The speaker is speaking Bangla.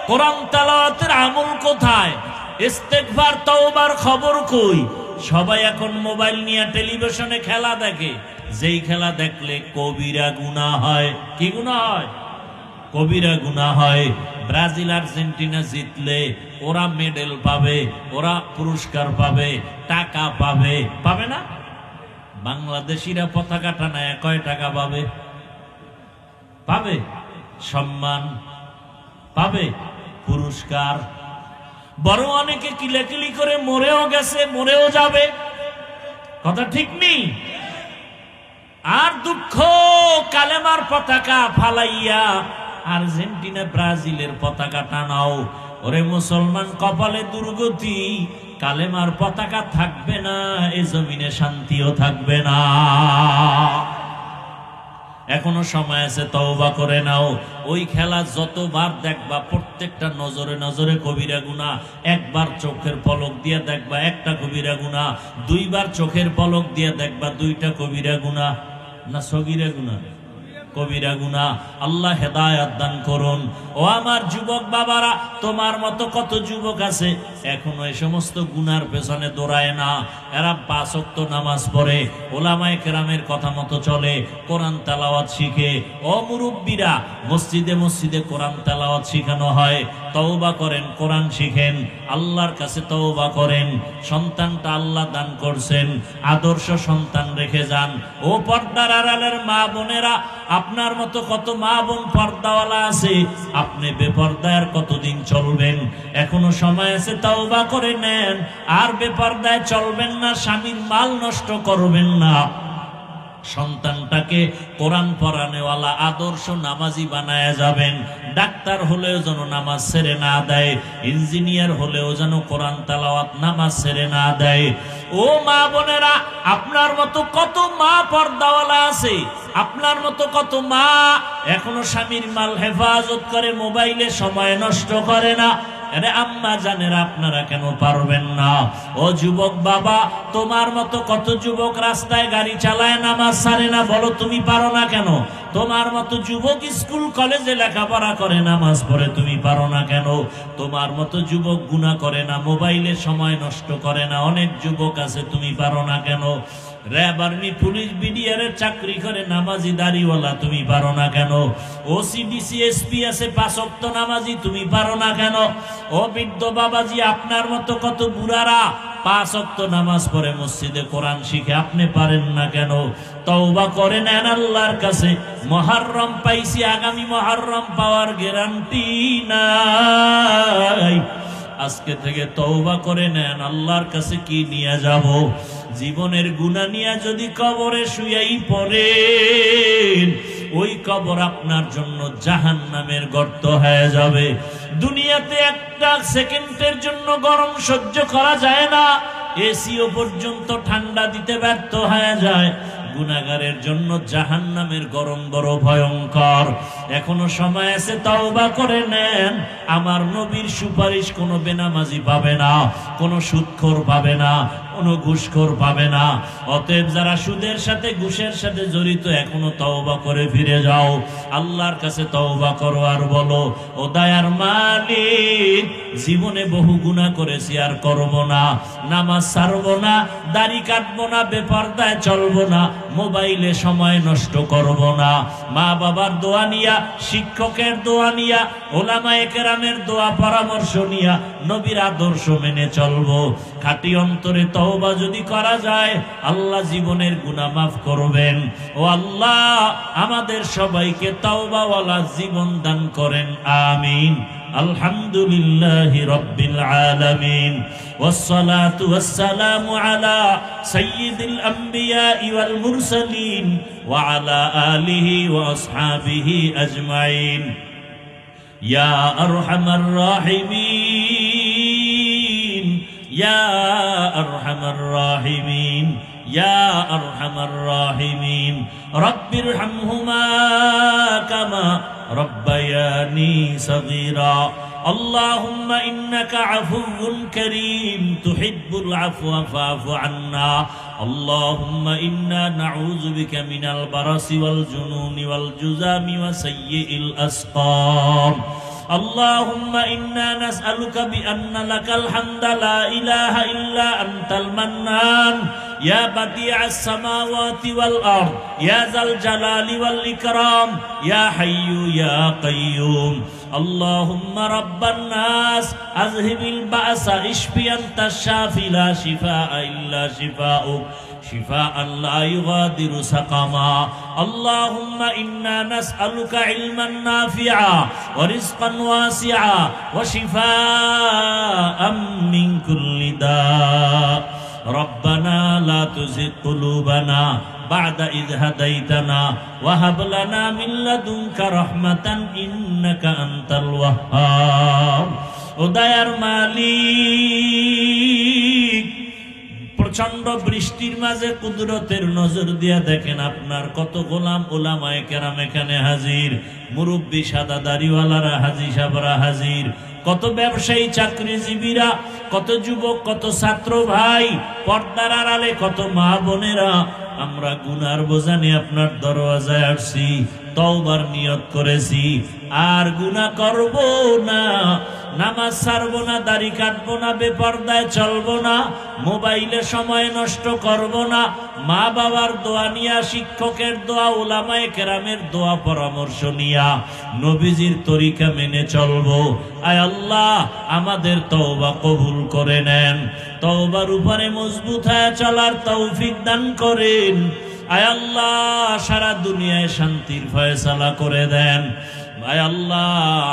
কোরআন তেলাওয়াতের আমল কোথায়? ইস্তেগফার তওবার খবর কই? সবাই এখন মোবাইল নিয়ে টেলিভিশনে খেলা দেখে, যেই খেলা দেখলে কবিরা গুনাহ হয়। কি গুনাহ হয়? কবিরা গুনাহ হয়। ব্রাজিল আর্জেন্টিনা জিতলে ওরা মেডেল পাবে, ওরা পুরস্কার পাবে, টাকা পাবে, পাবে না? বাংলাদেশিরা পতাকা টানায় কয় টাকা পাবে? পাবে সম্মান, পাবে পুরস্কার। বড় অনেকে কিলাকিলি করে মরেও গেছে, মরেও যাবে, কথা ঠিক নেই। আর দুঃখ, কালেমার পতাকা ফালাইয়া আর্জেন্টিনা ব্রাজিলের পতাকা টানাও। ওরে মুসলমান, কপালে দুর্গতি, কালেমার পতাকা থাকবে না, এ জমিনে শান্তিও থাকবে না। এখনো সময় আছে, তওবা করে নাও। ওই খেলা যতবার দেখবা প্রত্যেকটা নজরে নজরে কবিরা গুনাহ। একবার চোখের পলক দিয়ে দেখবা একটা কবিরা গুনাহ, দুইবার চোখের পলক দিয়ে দেখবা দুইটা কবিরা গুনাহ। না সগীরা গুনাহ? কবিরা গুনাহ। আল্লাহ হেদায়েত দান করুন। ও আমার যুবক বাবারা, তোমার মতো কত যুবক আছে এখনো এই সমস্ত গুনার পেছনে দৌড়ায় না। এরা ৫ ওয়াক্ত নামাজ পড়ে, ওলামায়ে কেরামের কথা মতো চলে, কোরআন তেলাওয়াত শিখে। ও মুরব্বীরা, মসজিদে মসজিদে কোরআন তেলাওয়াত শিখানো হয়। তওবা করেন, কোরআন শিখেন, আল্লাহর কাছে তওবা করেন। সন্তানটা আল্লাহ দান করছেন, আদর্শ সন্তান রেখে যান। ও পর্দার আড়ালের মা বোনেরা, আপনার মতো কত মা বোন পর্দাওয়ালা আছে, আপনি বেপর্দায় কতদিন চলবেন? এখনো সময় আছে, তওবা করে নেন। আর বেপর্দায় চলবেন না, স্বামীর মাল নষ্ট করবেন না। সন্তানটাকে কোরআন পড়ানেওয়ালা আদর্শ নামাজি বানায়া যাবেন। ডাক্তার হলেও যেন নামাজ ছেড়ে না দেয়, ইঞ্জিনিয়ার হলেও যেন কোরআন তেলাওয়াত নামাজ ছেড়ে না দেয়। ও মা বোনেরা, আপনার মতো কত মা পর্দাওয়ালা আছে, আপনার মতো কত মা এখনো স্বামীর মাল হেফাজত করে, মোবাইলে সময় নষ্ট করে না। আরে আম্মা জানেরা, আপনারা কেন পারবেন না? ও যুবক বাবা, তোমার মতো কত যুবক রাস্তায় গাড়ি চালায়, নামাজ ছাড়ে না, বলো তুমি পারো না কেন? তোমার মতো যুবক স্কুল কলেজে লেখাপড়া করে, নামাজ পড়ে, তুমি পারো না কেন? তোমার মতো যুবক গুনাহ করে না, মোবাইলে সময় নষ্ট করে না, অনেক যুবক আছে, তুমি পারো না কেন? র‍্যাব, আর্মি, পুলিশ, বিডিআরের চাকরি করে, নামাজি দাড়িওয়ালা, তুমি পারো না কেন? ওসিডিসি, এসপি আছে, ৫ ওয়াক্ত নামাজি, তুমি পারো না কেন? ও বৃদ্ধ বাবাজি, আপনার মতো কত বুড়ারা ৫ ওয়াক্ত নামাজ পড়ে, মসজিদে কোরআন শিখে, আপনি পারেন না কেন? তওবা করে নেন আল্লাহর কাছে। মুহররম পাইছি, আগামী মুহররম পাওয়ার গ্যারান্টি নাই। আজকে থেকে তওবা করে নেন। আল্লাহর কাছে কি নিয়ে যাব? জীবনের গুনাহ নিয়ে যদি কবরে শুয়াই পড়েন, ওই কবর আপনার জন্য জাহান্নামের গর্ত হয়ে যাবে। দুনিয়াতে একটা সেকেন্ডের জন্য গরম সহ্য করা যায় না, এসিও পর্যন্ত ঠান্ডা দিতে ব্যর্থ হয়ে যায়। গুনাহগারের জন্য জাহান্নামের গরম বড় ভয়ঙ্কর। এখনো সময় আছে, তওবা করে নেন। আমার নবীর সুপারিশ কোনো বেনামাজি পাবে না, কোনো সুদখোর পাবে না, কোনো ঘুষখোর পাবে না। অতএব যারা সুদের সাথে ঘুষের সাথে জড়িত, এখনো তওবা করে ফিরে যাও। আল্লাহর কাছে তওবা করো আর বলো, ও দয়ার মালিক, জীবনে বহু গুনাহ করেছি, আর করব না। নামাজ ছাড়বো না, দাড়ি কাটবো না, বেপরদায় চলবো না, মোবাইলে সময় নষ্ট করব না। মা বাবার দোয়া নিয়া, শিক্ষকের দোয়া নিয়া, ওলামায়ে কেরামের দোয়া পরামর্শ নিয়া, নবীর আদর্শ মেনে চলবো। খাঁটি অন্তরে তওবা যদি করা যায়, আল্লাহ জীবনের গুনাহ মাফ করবেন। ও আল্লাহ, আমাদের সবাইকে তওবাওয়ালা জীবন দান করেন, আমিন। আলহামদুলিল্লাহি রাব্বিল আলামিন, ওয়াসসালাতু ওয়াসসালামু আলা সাইয়্যিদিল আমবিয়াই ওয়াল মুরসালিন ওয়া আলা আলিহি ওয়া আসহাবিহি আজমাইন। ইয়া আরহামার রাহিমিন, ইয়া আরহামার রাহিমিন, ইয়া আরহামার রাহিমিন। রব্বিরহামহুমা কামা রব্বায়ানি সগীরা। আল্লাহুম্মা ইন্নাকা আফুউন কারীম তুহিব্বুল আফওয়া ফা'ফু আন্না। আল্লাহুম্মা ইন্না নাউযু বিকা মিনাল বারাসি ওয়াল জুনুনি ওয়াল জুযামি ওয়া সাইয়্যিল আসকাম। اللهم إنا نسألك بأن لك الحمد لا إله إلا أنت المنان يا بديع السماوات والأرض يا ذا الجلال والإكرام يا حي يا قيوم اللهم رب الناس أذهب البأس اشفي أنت الشافي لا شفاء إلا شفاؤك شفاء لا يغادر سقما اللهم إنا نسألك علما نافعا ورزقا واسعا وشفاء من كل داء ربنا لا تزغ قلوبنا بعد إذ هديتنا وهب لنا من لدنك رحمة إنك أنت الوهاب উদয়ার মালিক প্রচন্ড বৃষ্টির মাঝে কুদরতের নজর দিয়া দেখেন আপনার কত গোলাম ওলামায়ে কেরাম এখানে হাজির, মুরব্বী সাদা দাড়িওয়ালারা হাজী সাহেবরা হাজির, কত ব্যবসায়ী চাকরিজীবীরা, কত যুবক, কত ছাত্র ভাই, পর্দার আড়ালে কত মা বোনেরা, আমরা গুনার বোঝা নিয়ে আপনার দরওয়াজায় আসছি, তওবার নিয়ত করেছি, আর গুনাহ করব না, নামাজ ছাড়বো না, দাড়ি কাটবো না, বেপর্দায় চলবো না, মোবাইলে সময় নষ্ট করব না, মা বাবার দোয়া নিয়া, শিক্ষকের দোয়া, উলামায়ে কেরামের দোয়া পরামর্শ নিয়া নবীজির তরিকা মেনে চলবো। আয় আল্লাহ আমাদের তওবা কবুল করে নেন, তওবার উপরে মজবুত হয়ে চলার তৌফিক দান করেন। আয় আল্লাহ সারা দুনিয়ায় শান্তির ফয়সালা করে দেন। আয় আল্লাহ